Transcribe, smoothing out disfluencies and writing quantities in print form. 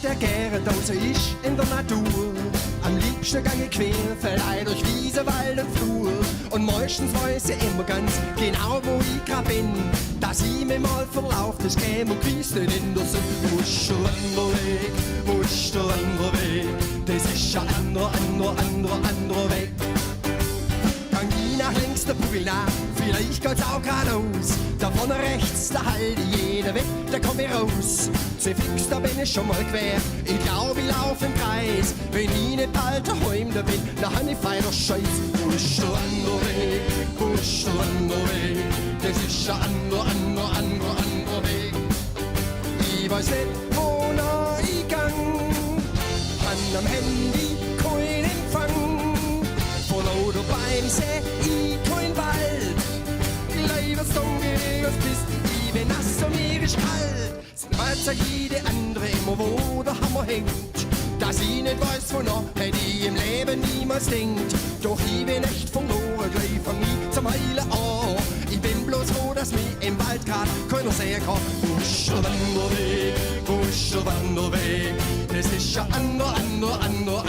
der gerne draußen ist in der Natur. Am liebsten gang ich querfeldein durch Wiese, Wald und Flur. Und meistens weiß ich immer ganz genau, wo ich grad bin. Dass ich mir mal verlauft, das käme und kriegst den in der Sinn. Wo ist der andere Weg, wo ist der andere Weg? Das ist ein anderer Weg. Gang ich nach links der Bugel nach, vielleicht geht's auch geradeaus. Da vorne rechts, da halte ich jeden Weg, da komm ich raus. Zu fix, da bin ich schon mal quer, ich glaub, ich lauf im Kreis. Wenn ich nicht bald daheim da bin, dann hab ich feiner Scheiß. Wo ist der andere Weg, wo ist der andere Weg? Das ist ein anderer Weg. Ich weiß nicht, wo noch ich gang, an am Handy kein Empfang. Vor lauter Beim seh ich kein Wald. Gleich was dunkel, was bist, ich bin nass und mir ist kalt. Was sagt jede andere immer, wo der Hammer hängt? Dass ich nicht weiß, wonach hätte ich im Leben niemals denkt. Doch ich bin echt verloren, gleich fang ich zum Heilen an. Ich bin bloß froh, dass mich im Wald grad keiner sehen kann. Wo ist der Wanderweg, wo ist der Wanderweg? Das ist ein anderer